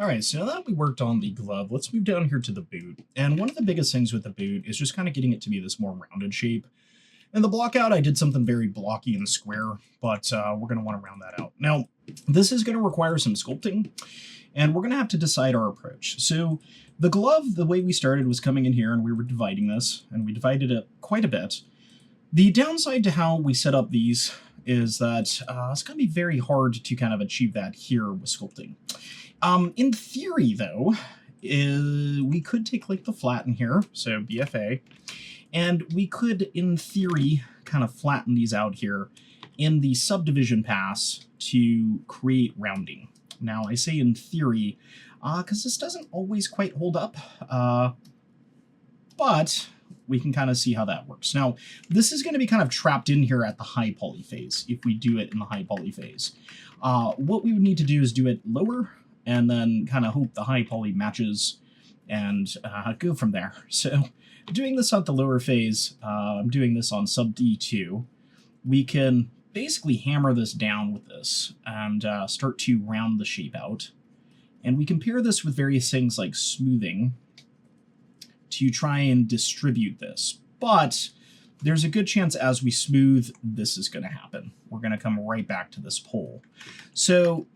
All right, so now that we worked on the glove, let's move down here to the boot. And one of the biggest things with the boot is just kind of getting it to be this more rounded shape. And the blockout, I did something very blocky and square, but we're going to want to round that out. Now, this is going to require some sculpting, and we're going to have to decide our approach. So the glove, the way we started was coming in here, and we were dividing this, and we divided it quite a bit. The downside to how we set up these is that it's going to be very hard to kind of achieve that here with sculpting. In theory, though, we could take like the flatten here, so BFA, and we could, in theory, kind of flatten these out here in the subdivision pass to create rounding. Now, I say in theory, because this doesn't always quite hold up, but we can kind of see how that works. Now, this is going to be kind of trapped in here at the high poly phase, if we do it in the high poly phase. What we would need to do is do it lower, and then kind of hope the high poly matches and go from there. So doing this at the lower phase, I'm doing this on sub D2, we can basically hammer this down with this and start to round the shape out. And we can pair this with various things like smoothing to try and distribute this. But there's a good chance as we smooth, this is going to happen. We're going to come right back to this pole. So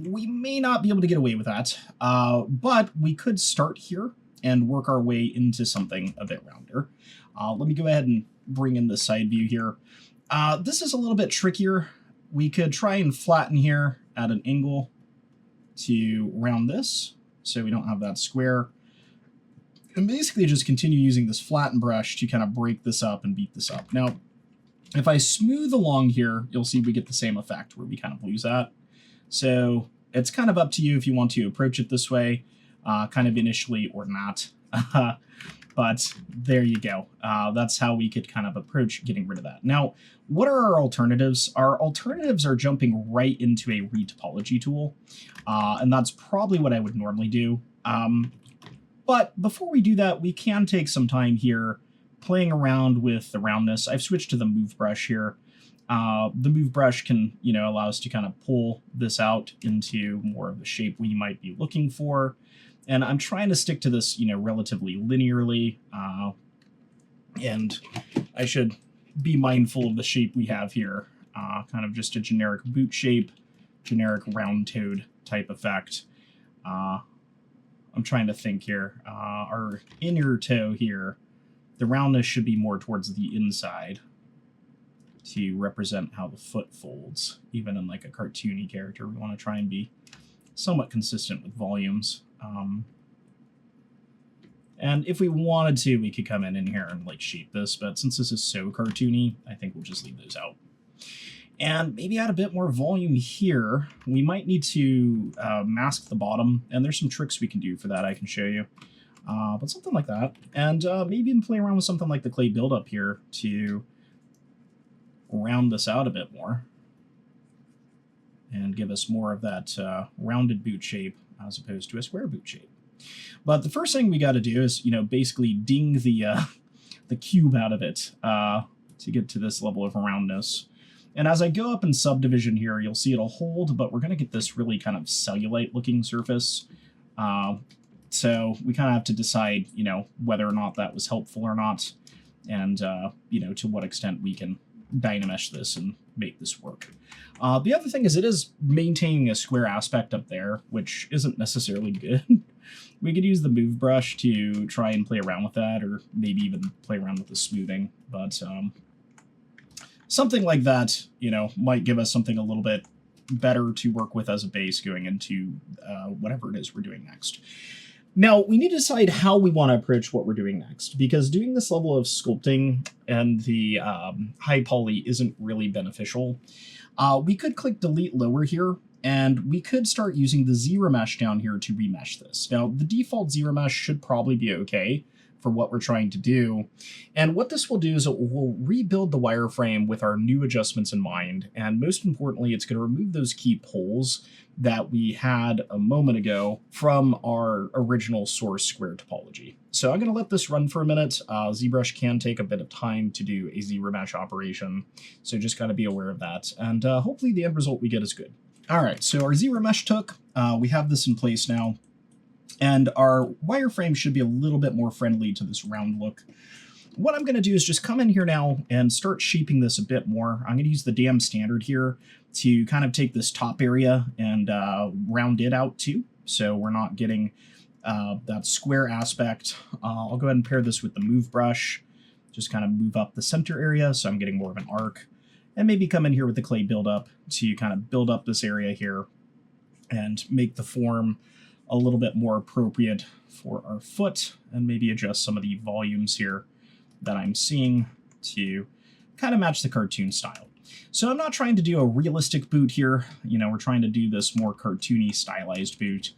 we may not be able to get away with that, but we could start here and work our way into something a bit rounder. Let me go ahead and bring in the side view here. This is a little bit trickier. We could try and flatten here at an angle to round this, so we don't have that square. And basically just continue using this flatten brush to kind of break this up and beat this up. Now, if I smooth along here, you'll see we get the same effect where we kind of lose that. So it's kind of up to you if you want to approach it this way, kind of initially or not. But there you go. That's how we could kind of approach getting rid of that. Now, what are our alternatives? Our alternatives are jumping right into a retopology tool, and that's probably what I would normally do. But before we do that, we can take some time here playing around with the roundness. I've switched to the move brush here. The move brush can, allow us to kind of pull this out into more of the shape we might be looking for. And I'm trying to stick to this, relatively linearly. And I should be mindful of the shape we have here. Kind of just a generic boot shape, generic round-toed type effect. I'm trying to think here. Our inner toe here, the roundness should be more towards the inside to represent how the foot folds. Even in like a cartoony character, we want to try and be somewhat consistent with volumes. And if we wanted to, we could come in here and like shape this, but since this is so cartoony, I think we'll just leave those out. And maybe add a bit more volume here. We might need to mask the bottom, and there's some tricks we can do for that I can show you. But something like that. And maybe even play around with something like the clay buildup here to round this out a bit more and give us more of that rounded boot shape as opposed to a square boot shape. But the first thing we got to do is, basically ding the cube out of it to get to this level of roundness. And as I go up in subdivision here, you'll see it'll hold, but we're going to get this really kind of cellulite-looking surface. So we kind of have to decide, whether or not that was helpful or not, and, to what extent we can dynamesh this and make this work. The other thing is it is maintaining a square aspect up there, which isn't necessarily good. We could use the move brush to try and play around with that, or maybe even play around with the smoothing, but something like that, might give us something a little bit better to work with as a base going into whatever it is we're doing next. Now, we need to decide how we want to approach what we're doing next, because doing this level of sculpting and the high poly isn't really beneficial. We could click delete lower here, and we could start using the ZBrush down here to remesh this. Now, the default ZBrush should probably be okay for what we're trying to do. And what this will do is it will rebuild the wireframe with our new adjustments in mind. And most importantly, it's going to remove those key poles that we had a moment ago from our original source square topology. So I'm going to let this run for a minute. ZBrush can take a bit of time to do a ZBrush operation, so just got to be aware of that. And hopefully the end result we get is good. All right, so our ZBrush took. We have this in place now. And our wireframe should be a little bit more friendly to this round look. What I'm going to do is just come in here now and start shaping this a bit more. I'm going to use the damn standard here to kind of take this top area and round it out too, so we're not getting that square aspect. I'll go ahead and pair this with the move brush, just kind of move up the center area so I'm getting more of an arc, and maybe come in here with the clay buildup to kind of build up this area here and make the form a little bit more appropriate for our foot, and maybe adjust some of the volumes here that I'm seeing to kind of match the cartoon style. So I'm not trying to do a realistic boot here. You know, we're trying to do this more cartoony stylized boot,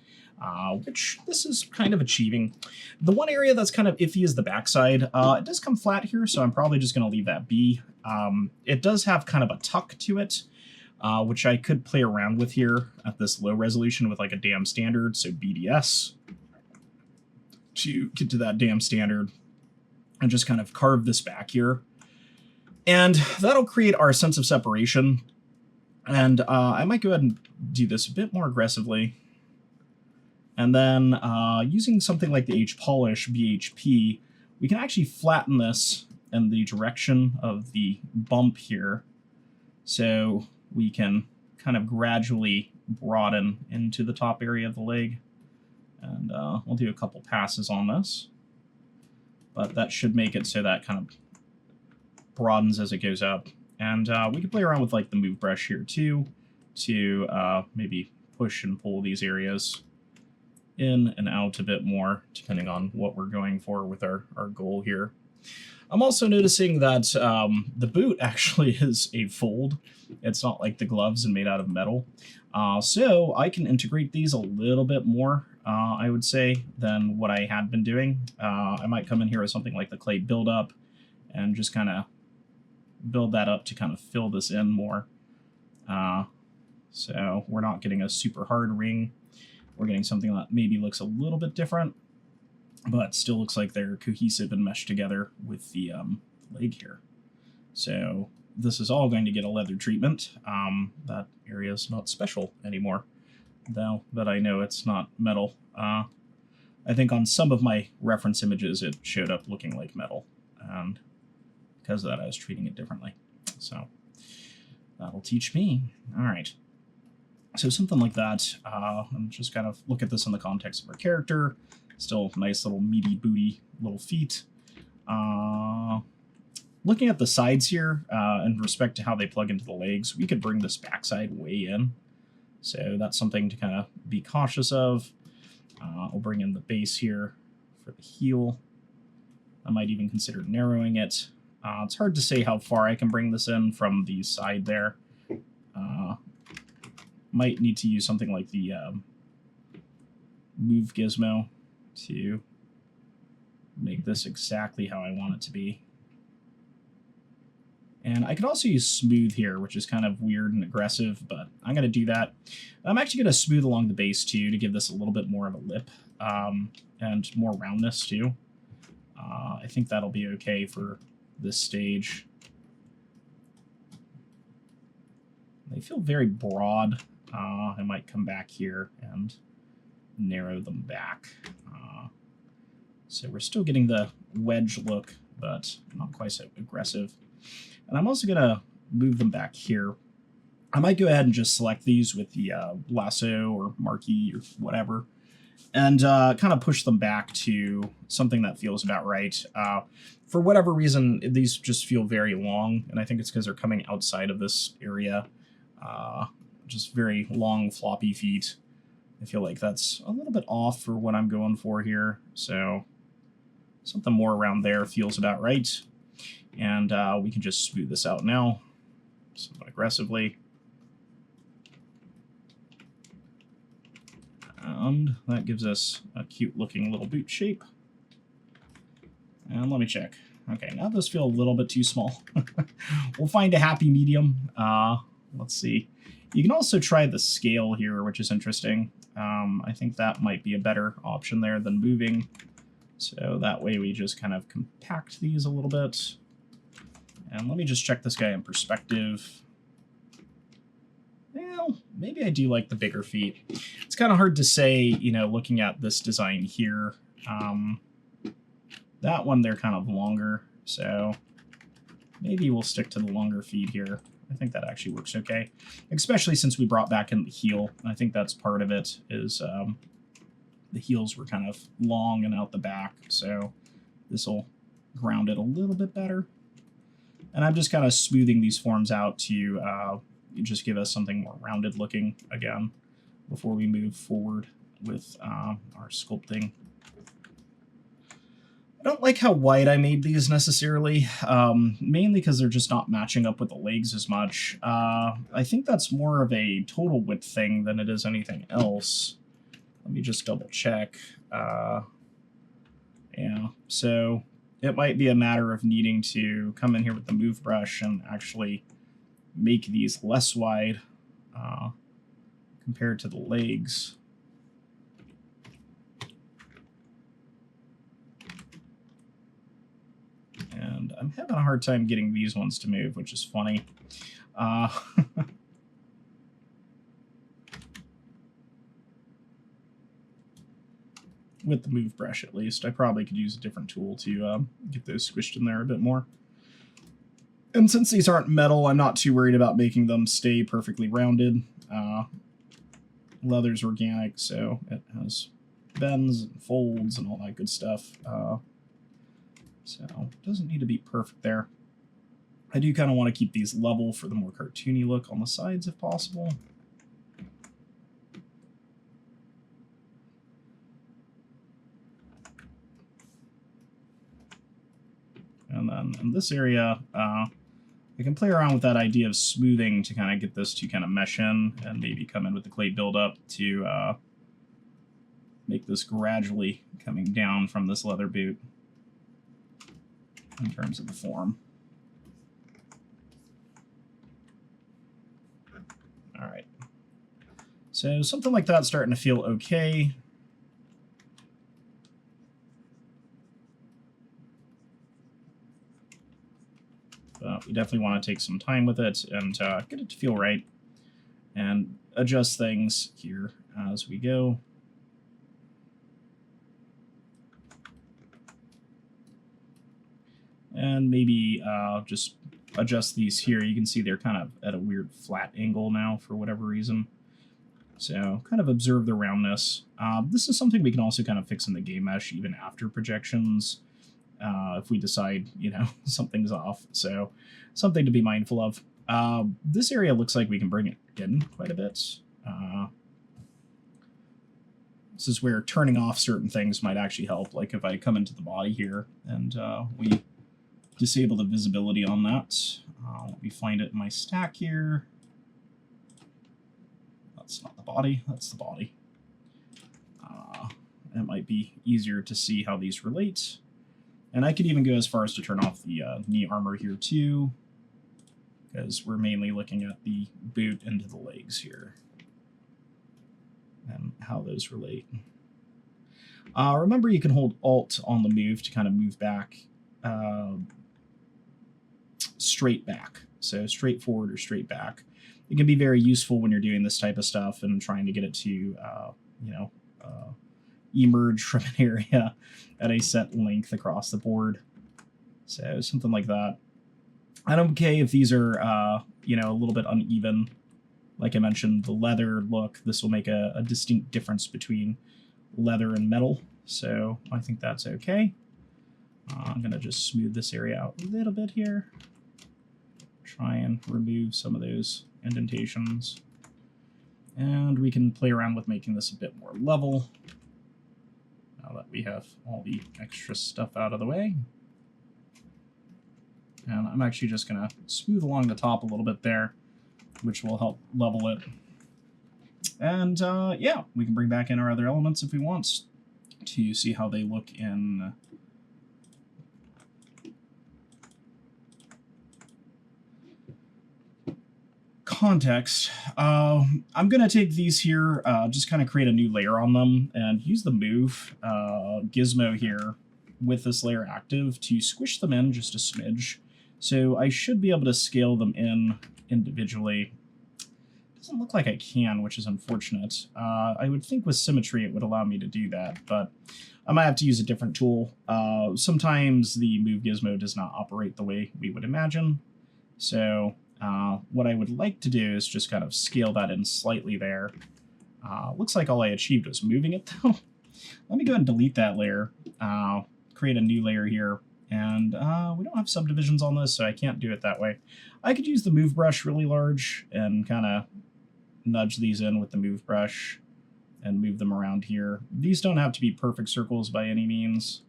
which this is kind of achieving. The one area that's kind of iffy is the backside. It does come flat here, so I'm probably just going to leave that be. It does have kind of a tuck to it, which I could play around with here at this low resolution with like a damn standard, so BDS to get to that damn standard and just kind of carve this back here. And that'll create our sense of separation. And I might go ahead and do this a bit more aggressively. And then using something like the H-Polish BHP, we can actually flatten this in the direction of the bump here. So we can kind of gradually broaden into the top area of the leg. And we'll do a couple passes on this. But that should make it so that kind of broadens as it goes up. And we can play around with like the move brush here too, to maybe push and pull these areas in and out a bit more, depending on what we're going for with our goal here. I'm also noticing that the boot actually is a fold. It's not like the gloves and made out of metal. So I can integrate these a little bit more, I would say, than what I had been doing. I might come in here with something like the clay buildup and just kind of build that up to kind of fill this in more. So we're not getting a super hard ring. We're getting something that maybe looks a little bit different, but still looks like they're cohesive and meshed together with the leg here. So this is all going to get a leather treatment. That area is not special anymore, though that I know it's not metal. I think on some of my reference images it showed up looking like metal, and because of that I was treating it differently. So that'll teach me. All right. So something like that, and just kind of look at this in the context of our character. Still nice little meaty booty little feet. Looking at the sides here, in respect to how they plug into the legs, we could bring this backside way in. So that's something to kind of be cautious of. I'll bring in the base here for the heel. I might even consider narrowing it. It's hard to say how far I can bring this in from the side there. Might need to use something like the move gizmo to make this exactly how I want it to be. And I could also use smooth here, which is kind of weird and aggressive, but I'm going to do that. I'm actually going to smooth along the base too to give this a little bit more of a lip and more roundness too. I think that'll be okay for this stage. They feel very broad. I might come back here and narrow them back. So we're still getting the wedge look, but not quite so aggressive. And I'm also going to move them back here. I might go ahead and just select these with the lasso or marquee or whatever, and kind of push them back to something that feels about right. For whatever reason, these just feel very long, and I think it's because they're coming outside of this area. Just very long, floppy feet. I feel like that's a little bit off for what I'm going for here, so something more around there feels about right. And we can just smooth this out now, somewhat aggressively. And that gives us a cute looking little boot shape. And let me check. Okay, now those feel a little bit too small. We'll find a happy medium. Let's see. You can also try the scale here, which is interesting. I think that might be a better option there than moving. So that way we just kind of compact these a little bit. And let me just check this guy in perspective. Well, maybe I do like the bigger feet. It's kind of hard to say, you know, looking at this design here. That one, they're kind of longer, so maybe we'll stick to the longer feet here. I think that actually works okay, especially since we brought back in the heel. I think that's part of it, is the heels were kind of long and out the back, so this will ground it a little bit better. And I'm just kind of smoothing these forms out to just give us something more rounded looking again before we move forward with our sculpting. I don't like how wide I made these necessarily, mainly because they're just not matching up with the legs as much. I think that's more of a total width thing than it is anything else. Let me just double check. Yeah, so it might be a matter of needing to come in here with the move brush and actually make these less wide compared to the legs. And I'm having a hard time getting these ones to move, which is funny. With the move brush, at least. I probably could use a different tool to get those squished in there a bit more. And since these aren't metal, I'm not too worried about making them stay perfectly rounded. Leather's organic, so it has bends and folds and all that good stuff. So it doesn't need to be perfect there. I do kind of want to keep these level for the more cartoony look on the sides if possible. And then in this area, I can play around with that idea of smoothing to kind of get this to kind of mesh in and maybe come in with the clay buildup to make this gradually coming down from this leather boot in terms of the form. All right. So something like that's starting to feel okay. But we definitely want to take some time with it and get it to feel right and adjust things here as we go. And maybe just adjust these here. You can see they're kind of at a weird flat angle now for whatever reason. So kind of observe the roundness. This is something we can also kind of fix in the game mesh even after projections if we decide, you know, something's off. So something to be mindful of. This area looks like we can bring it in quite a bit. This is where turning off certain things might actually help. Like if I come into the body here and we disable the visibility on that. Let me find it in my stack here. That's not the body, that's the body. It might be easier to see how these relate. And I could even go as far as to turn off the knee armor here too, because we're mainly looking at the boot into the legs here and how those relate. Remember, you can hold Alt on the move to kind of move back, straight back. So straight forward or straight back. It can be very useful when you're doing this type of stuff and trying to get it to, you know, emerge from an area at a set length across the board. So something like that. I'm okay if these are, you know, a little bit uneven. Like I mentioned, the leather look, this will make a distinct difference between leather and metal. So I think that's okay. I'm going to just smooth this area out a little bit here. Try and remove some of those indentations. And we can play around with making this a bit more level now that we have all the extra stuff out of the way. And I'm actually just going to smooth along the top a little bit there, which will help level it. And yeah, we can bring back in our other elements if we want to see how they look in context. I'm going to take these here, just kind of create a new layer on them and use the move gizmo here with this layer active to squish them in just a smidge. So I should be able to scale them in individually. Doesn't look like I can, which is unfortunate. I would think with symmetry it would allow me to do that, but I might have to use a different tool. Sometimes the move gizmo does not operate the way we would imagine. So what I would like to do is just kind of scale that in slightly there. Looks like all I achieved was moving it, though. Let me go ahead and delete that layer, create a new layer here, and we don't have subdivisions on this, so I can't do it that way. I could use the move brush really large and kind of nudge these in with the move brush and move them around here. These don't have to be perfect circles by any means,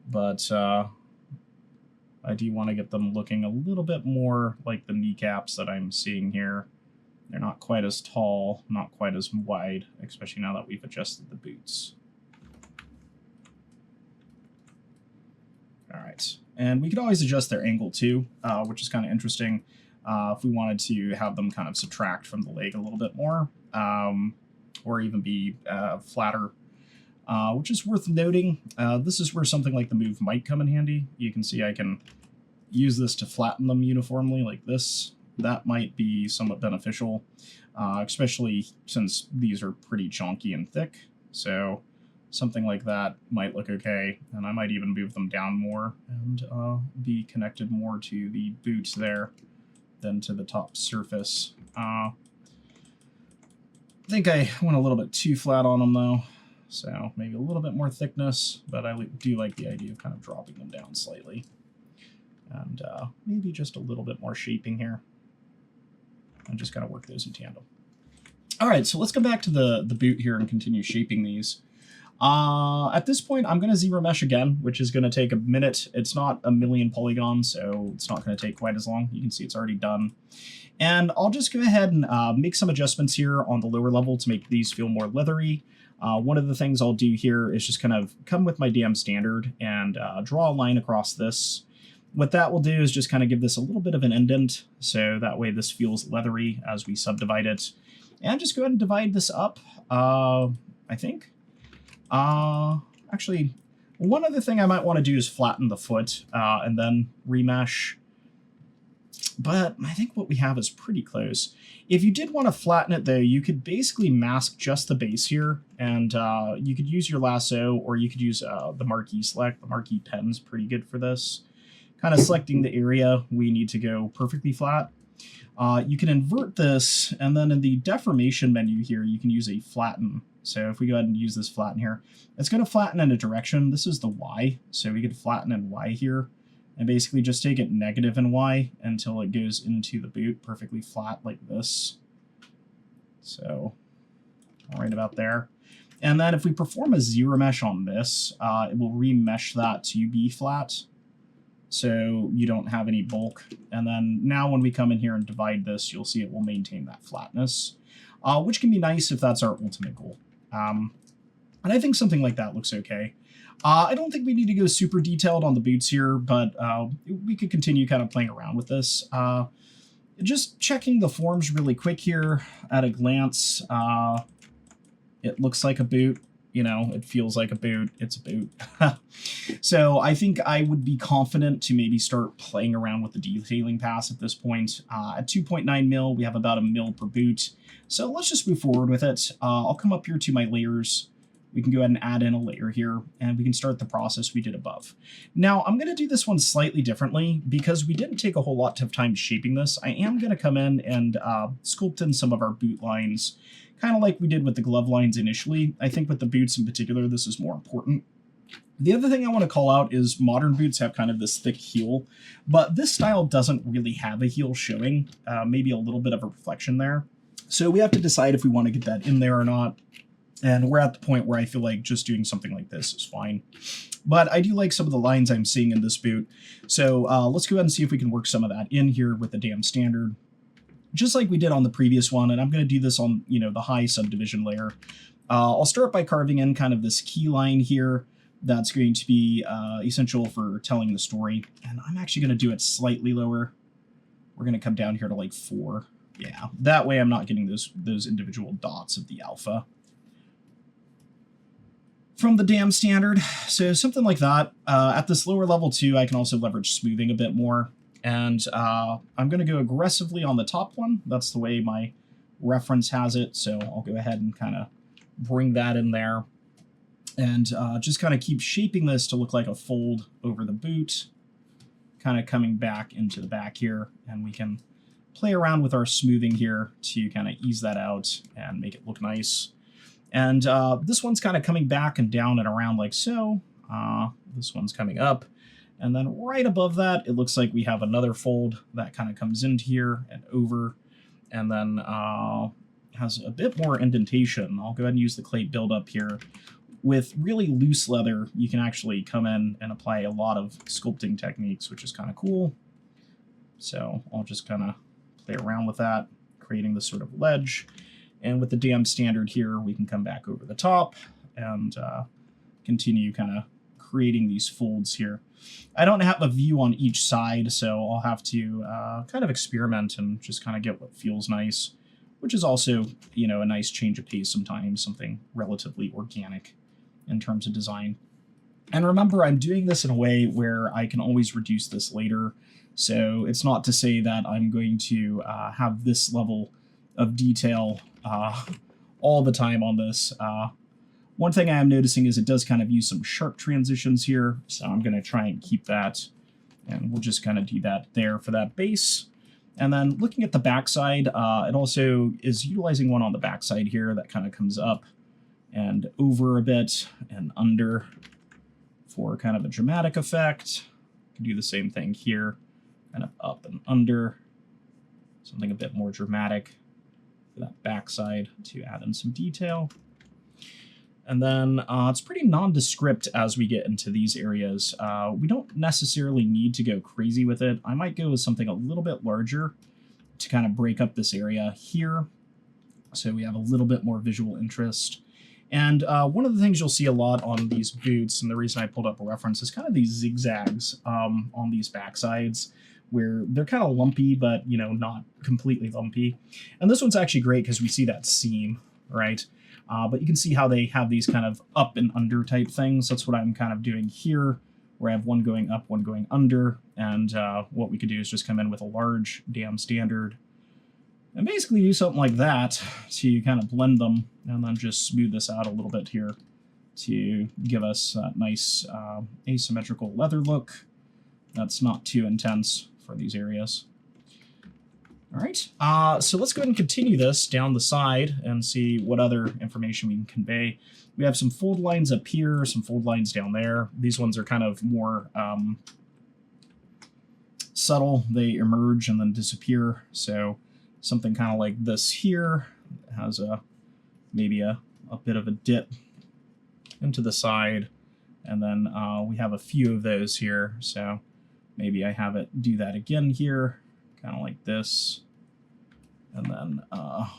but I do want to get them looking a little bit more like the kneecaps that I'm seeing here. They're not quite as tall, not quite as wide, especially now that we've adjusted the boots. All right, and we could always adjust their angle too, which is kind of interesting if we wanted to have them kind of subtract from the leg a little bit more, or even be flatter, which is worth noting. This is where something like the move might come in handy. You can see I can use this to flatten them uniformly like this. That might be somewhat beneficial, especially since these are pretty chunky and thick. So something like that might look okay, and I might even move them down more and be connected more to the boots there than to the top surface. I think I went a little bit too flat on them though, so maybe a little bit more thickness, but I do like the idea of kind of dropping them down slightly. And maybe just a little bit more shaping here. And just kind of work those in tandem. All right, so let's come back to the boot here and continue shaping these. At this point, I'm going to ZBrush again, which is going to take a minute. It's not a million polygons, so it's not going to take quite as long. You can see it's already done. And I'll just go ahead and make some adjustments here on the lower level to make these feel more leathery. One of the things I'll do here is just kind of come with my damn standard and draw a line across this. What that will do is just kind of give this a little bit of an indent, so that way this feels leathery as we subdivide it. And just go ahead and divide this up, I think. Actually, one other thing I might want to do is flatten the foot and then remesh. But I think what we have is pretty close. If you did want to flatten it, though, you could basically mask just the base here, and you could use your lasso, or you could use the marquee select. The marquee pen's pretty good for this. Kind of selecting the area we need to go perfectly flat. You can invert this, and then in the deformation menu here, you can use a flatten. So if we go ahead and use this flatten here, it's going to flatten in a direction. This is the Y, so we could flatten in Y here, and basically just take it negative in Y until it goes into the boot perfectly flat like this. So right about there. And then if we perform a ZBrush on this, it will remesh that to be flat, so you don't have any bulk. And then now when we come in here and divide this, you'll see it will maintain that flatness, which can be nice if that's our ultimate goal. And I think something like that looks okay. I don't think we need to go super detailed on the boots here, but we could continue kind of playing around with this. Just checking the forms really quick here at a glance. It looks like a boot. You know, it feels like a boot. It's a boot. So I think I would be confident to maybe start playing around with the detailing pass at this point. At 2.9 mil, we have about a mil per boot. So let's just move forward with it. I'll come up here to my layers. We can go ahead and add in a layer here, and we can start the process we did above. Now, I'm going to do this one slightly differently because we didn't take a whole lot of time shaping this. I am going to come in and sculpt in some of our boot lines, kind of like we did with the glove lines initially. I think with the boots in particular, this is more important. The other thing I want to call out is modern boots have kind of this thick heel, but this style doesn't really have a heel showing, maybe a little bit of a reflection there. So we have to decide if we want to get that in there or not. And we're at the point where I feel like just doing something like this is fine. But I do like some of the lines I'm seeing in this boot. So let's go ahead and see if we can work some of that in here with the damn standard, just like we did on the previous one. And I'm going to do this on, you know, the high subdivision layer. I'll start by carving in kind of this key line here. That's going to be essential for telling the story. And I'm actually going to do it slightly lower. We're going to come down here to like 4. Yeah, that way I'm not getting those individual dots of the alpha from the damn standard. So something like that. At this lower level too, I can also leverage smoothing a bit more. And I'm going to go aggressively on the top one. That's the way my reference has it, so I'll go ahead and kind of bring that in there. And just kind of keep shaping this to look like a fold over the boot, kind of coming back into the back here, and we can play around with our smoothing here to kind of ease that out and make it look nice. And this one's kind of coming back and down and around like so. This one's coming up. And then right above that, it looks like we have another fold that kind of comes into here and over, and then has a bit more indentation. I'll go ahead and use the clay buildup here. With really loose leather, you can actually come in and apply a lot of sculpting techniques, which is kind of cool. So I'll just kind of play around with that, creating this sort of ledge. And with the dam standard here, we can come back over the top and continue kind of creating these folds here. I don't have a view on each side, so I'll have to kind of experiment and just kind of get what feels nice, which is also, you know, a nice change of pace sometimes, something relatively organic in terms of design. And remember, I'm doing this in a way where I can always reduce this later. So it's not to say that I'm going to have this level of detail all the time on this. One thing I am noticing is it does kind of use some sharp transitions here. So I'm going to try and keep that. And we'll just kind of do that there for that base. And then looking at the backside, it also is utilizing one on the backside here that kind of comes up and over a bit and under for kind of a dramatic effect. You can do the same thing here, kind of up and under, something a bit more dramatic for that backside to add in some detail. And then it's pretty nondescript as we get into these areas. We don't necessarily need to go crazy with it. I might go with something a little bit larger to kind of break up this area here, so we have a little bit more visual interest. And one of the things you'll see a lot on these boots, and the reason I pulled up a reference, is kind of these zigzags on these backsides, where they're kind of lumpy, but, you know, not completely lumpy. And this one's actually great because we see that seam, right? But you can see how they have these kind of up and under type things. That's what I'm kind of doing here, where I have one going up, one going under. And what we could do is just come in with a large dam standard and basically do something like that to kind of blend them, and then just smooth this out a little bit here to give us that nice asymmetrical leather look that's not too intense for these areas. All right, so let's go ahead and continue this down the side and see what other information we can convey. We have some fold lines up here, some fold lines down there. These ones are kind of more subtle. They emerge and then disappear. So something kind of like this here has maybe a bit of a dip into the side. And then we have a few of those here. So maybe I have it do that again here, kind of like this. And then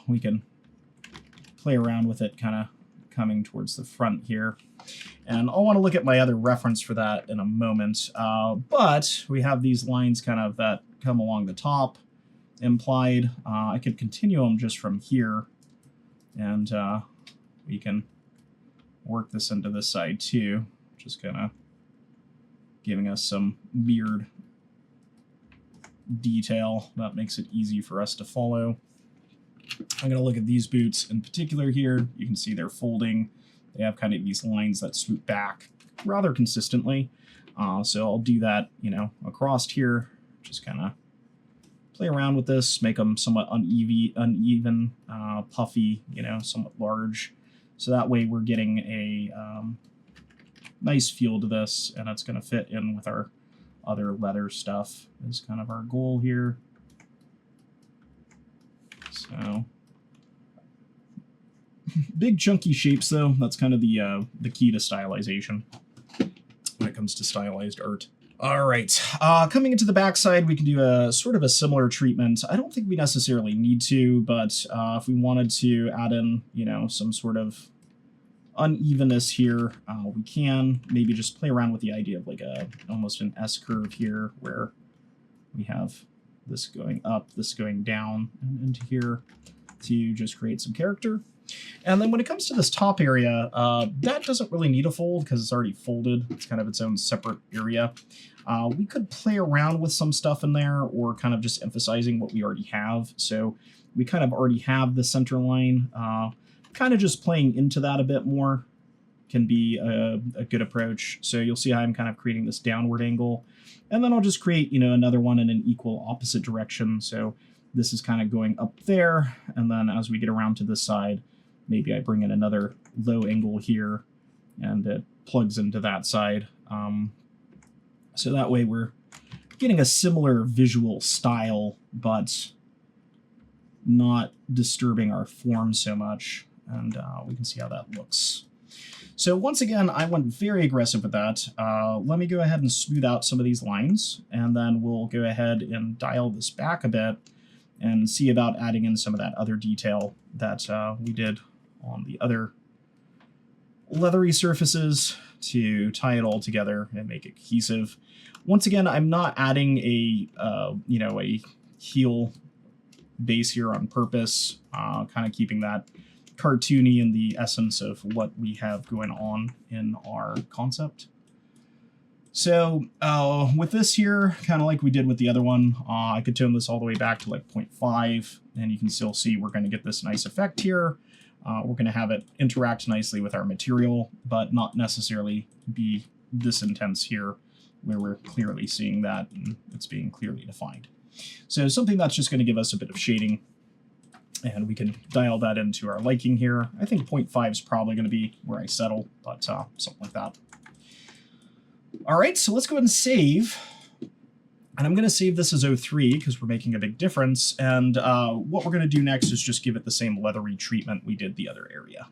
we can play around with it kind of coming towards the front here. And I'll want to look at my other reference for that in a moment. But we have these lines kind of that come along the top implied. I could continue them just from here, and we can work this into this side too, just kind of giving us some weird detail that makes it easy for us to follow. I'm going to look at these boots in particular here. You can see they're folding. They have kind of these lines that swoop back rather consistently. So I'll do that, you know, across here, just kind of play around with this, make them somewhat uneven, puffy, you know, somewhat large. So that way we're getting a nice feel to this, and it's going to fit in with our other leather stuff is kind of our goal here. So big chunky shapes though, that's kind of the key to stylization when it comes to stylized art. All right, coming into the backside, we can do a sort of a similar treatment. I don't think we necessarily need to, but if we wanted to add in, you know, some sort of unevenness here, we can maybe just play around with the idea of like almost an S curve here, where we have this going up, this going down, and into here to just create some character. And then when it comes to this top area, that doesn't really need a fold because it's already folded. It's kind of its own separate area. We could play around with some stuff in there, or kind of just emphasizing what we already have. So we kind of already have the center line. Kind of just playing into that a bit more can be a good approach. So you'll see how I'm kind of creating this downward angle. And then I'll just create, another one in an equal opposite direction. So this is kind of going up there. And then as we get around to this side, maybe I bring in another low angle here and it plugs into that side. So that way we're getting a similar visual style, but not disturbing our form so much. And we can see how that looks. So once again, I went very aggressive with that. Let me go ahead and smooth out some of these lines, and then we'll go ahead and dial this back a bit and see about adding in some of that other detail that we did on the other leathery surfaces to tie it all together and make it cohesive. Once again, I'm not adding a heel base here on purpose, kind of keeping that cartoony in the essence of what we have going on in our concept. So with this here, kind of like we did with the other one, I could tone this all the way back to like 0.5, and you can still see we're going to get this nice effect here. We're going to have it interact nicely with our material, but not necessarily be this intense here, where we're clearly seeing that and it's being clearly defined. So something that's just going to give us a bit of shading, and we can dial that into our liking here. I think 0.5 is probably going to be where I settle, but something like that. All right, so let's go ahead and save. And I'm going to save this as 03 because we're making a big difference. And what we're going to do next is just give it the same leathery treatment we did the other area.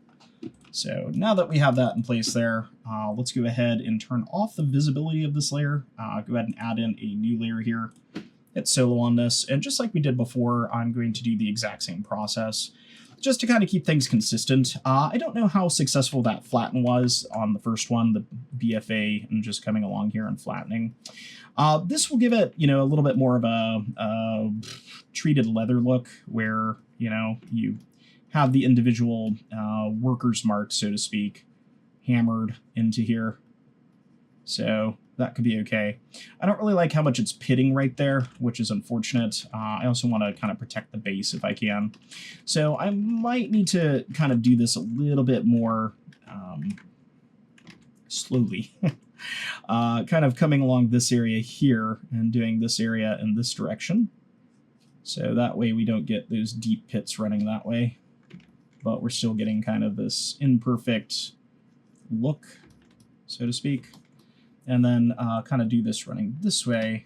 So now that we have that in place there, let's go ahead and turn off the visibility of this layer. Go ahead and add in a new layer here. Hit solo on this, and just like we did before, I'm going to do the exact same process just to kind of keep things consistent. I don't know how successful that flatten was on the first one, the BFA, and just coming along here and flattening. This will give it, a little bit more of a treated leather look where, you have the individual worker's marks, so to speak, hammered into here. So that could be okay. I don't really like how much it's pitting right there, which is unfortunate. I also want to kind of protect the base if I can. So I might need to kind of do this a little bit more slowly. Kind of coming along this area here and doing this area in this direction. So that way we don't get those deep pits running that way. But we're still getting kind of this imperfect look, so to speak. And then kind of do this running this way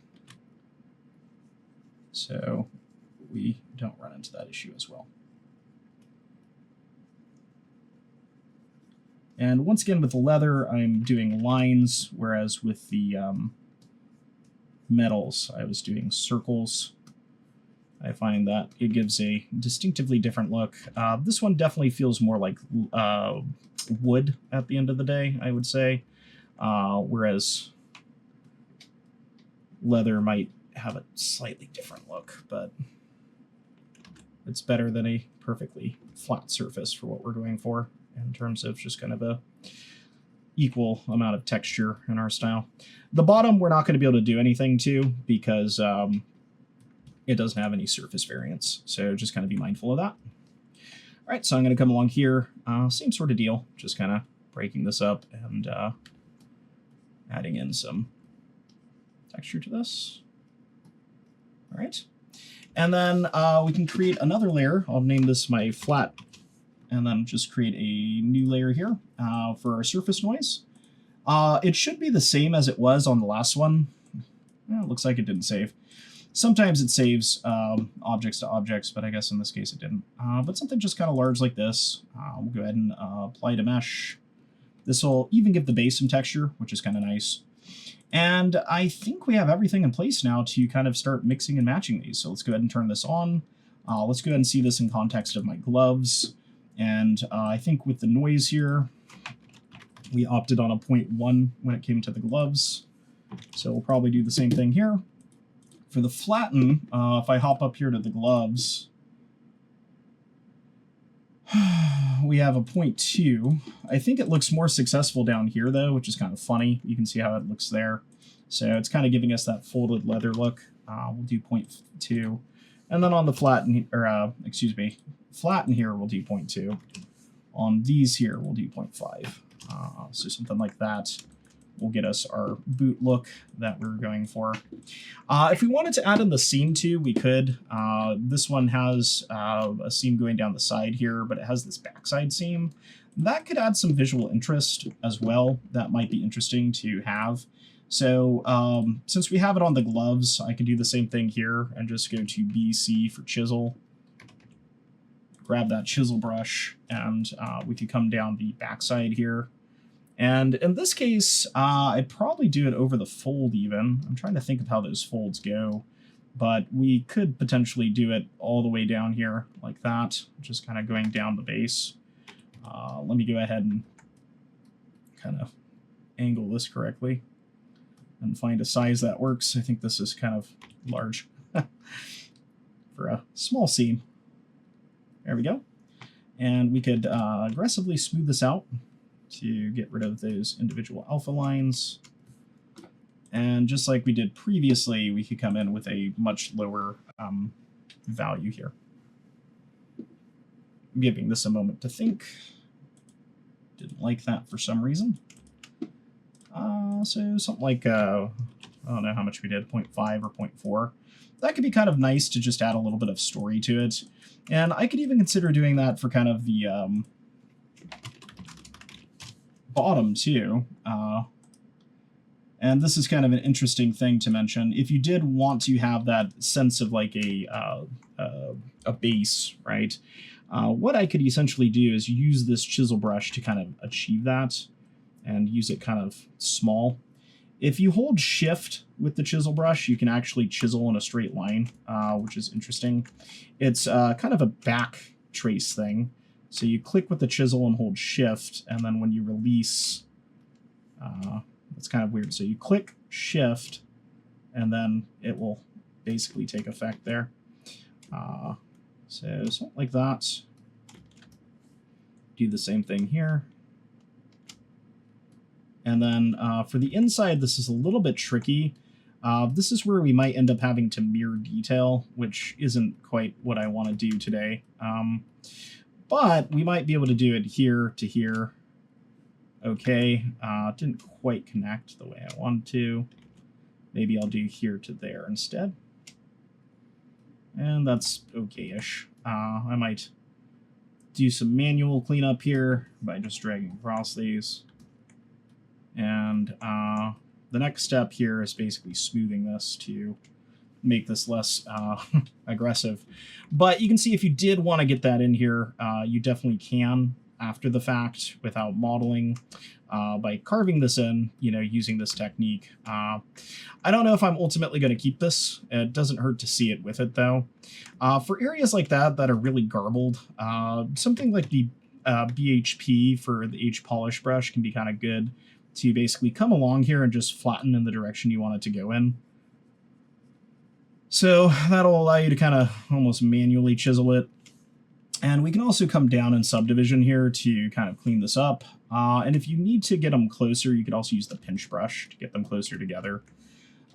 so we don't run into that issue as well. And once again, with the leather, I'm doing lines, whereas with the metals, I was doing circles. I find that it gives a distinctively different look. This one definitely feels more like wood at the end of the day, I would say. Whereas leather might have a slightly different look, but it's better than a perfectly flat surface for what we're going for in terms of just kind of a equal amount of texture in our style. The bottom we're not going to be able to do anything to because it doesn't have any surface variance, so just kind of be mindful of that. All right, so I'm going to come along here, same sort of deal, just kind of breaking this up and adding in some texture to this. All right. And then we can create another layer. I'll name this my flat, and then just create a new layer here for our surface noise. It should be the same as it was on the last one. Well, it looks like it didn't save. Sometimes it saves objects to objects, but I guess in this case it didn't. But something just kind of large like this. We'll go ahead and apply to mesh. This will even give the base some texture, which is kind of nice. And I think we have everything in place now to kind of start mixing and matching these. So let's go ahead and turn this on. Let's go ahead and see this in context of my gloves. And I think with the noise here, we opted on a 0.1 when it came to the gloves. So we'll probably do the same thing here. For the flatten, if I hop up here to the gloves, we have a 0.2. I think it looks more successful down here, though, which is kind of funny. You can see how it looks there. So it's kind of giving us that folded leather look. We'll do 0.2. And then on the flatten, or excuse me, flatten here, we'll do 0.2. On these here, we'll do 0.5. So something like that will get us our boot look that we're going for. If we wanted to add in the seam too, we could. This one has a seam going down the side here, but it has this backside seam. That could add some visual interest as well. That might be interesting to have. So since we have it on the gloves, I can do the same thing here and just go to BC for chisel. Grab that chisel brush, and we could come down the backside here. And in this case, I'd probably do it over the fold even. I'm trying to think of how those folds go, but we could potentially do it all the way down here like that, just kind of going down the base. Let me go ahead and kind of angle this correctly and find a size that works. I think this is kind of large for a small seam. There we go. And we could aggressively smooth this out to get rid of those individual alpha lines. And just like we did previously, we could come in with a much lower value here. I'm giving this a moment to think. Didn't like that for some reason. So something like, I don't know how much we did, 0.5 or 0.4. That could be kind of nice to just add a little bit of story to it. And I could even consider doing that for kind of the bottom too. And this is kind of an interesting thing to mention. If you did want to have that sense of like a base, right? What I could essentially do is use this chisel brush to kind of achieve that and use it kind of small. If you hold shift with the chisel brush, you can actually chisel in a straight line, which is interesting. It's kind of a back trace thing. So you click with the chisel and hold shift, and then when you release, it's kind of weird. So you click shift, and then it will basically take effect there. So something like that. Do the same thing here. And then for the inside, this is a little bit tricky. This is where we might end up having to mirror detail, which isn't quite what I want to do today. But we might be able to do it here to here. Okay, didn't quite connect the way I wanted to. Maybe I'll do here to there instead. And that's okay-ish. I might do some manual cleanup here by just dragging across these. And the next step here is basically smoothing this to make this less aggressive. But you can see if you did want to get that in here, you definitely can after the fact without modeling by carving this in, you know, using this technique. I don't know if I'm ultimately going to keep this. It doesn't hurt to see it with it, though. For areas like that that are really garbled, something like the BHP for the H polish brush can be kind of good to basically come along here and just flatten in the direction you want it to go in. So that'll allow you to kind of almost manually chisel it. And we can also come down in subdivision here to kind of clean this up. And if you need to get them closer, you could also use the pinch brush to get them closer together.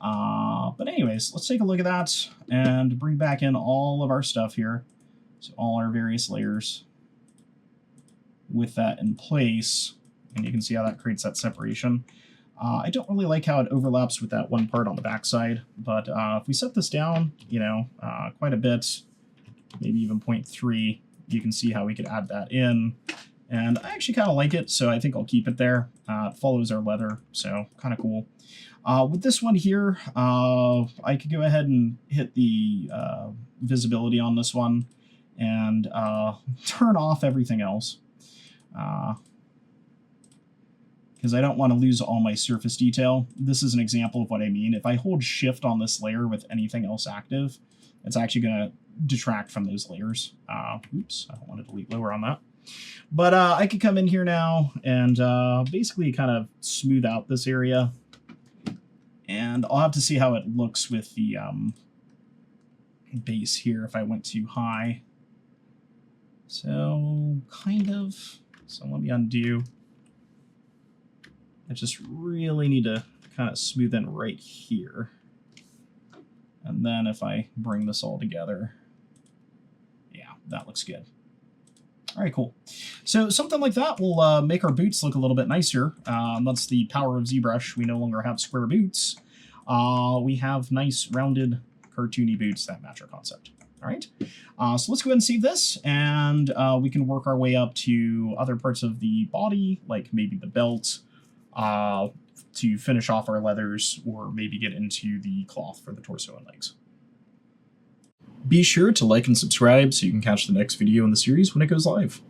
But anyways, let's take a look at that and bring back in all of our stuff here. So all our various layers with that in place. And you can see how that creates that separation. I don't really like how it overlaps with that one part on the backside, but if we set this down, you know, quite a bit, maybe even 0.3, you can see how we could add that in. And I actually kind of like it, so I think I'll keep it there. It follows our leather, so kind of cool. With this one here, I could go ahead and hit the visibility on this one and turn off everything else. Because I don't want to lose all my surface detail. This is an example of what I mean. If I hold shift on this layer with anything else active, it's actually going to detract from those layers. Oops, I don't want to delete lower on that. But I could come in here now and basically kind of smooth out this area. And I'll have to see how it looks with the base here if I went too high. So kind of. So let me undo. I just really need to kind of smooth in right here. And then if I bring this all together, that looks good. All right, cool. So something like that will make our boots look a little bit nicer. That's the power of ZBrush. We no longer have square boots. We have nice, rounded, cartoony boots that match our concept. All right, so let's go ahead and save this, and we can work our way up to other parts of the body, like maybe the belt, to finish off our leathers, or maybe get into the cloth for the torso and legs. Be sure to like and subscribe so you can catch the next video in the series when it goes live.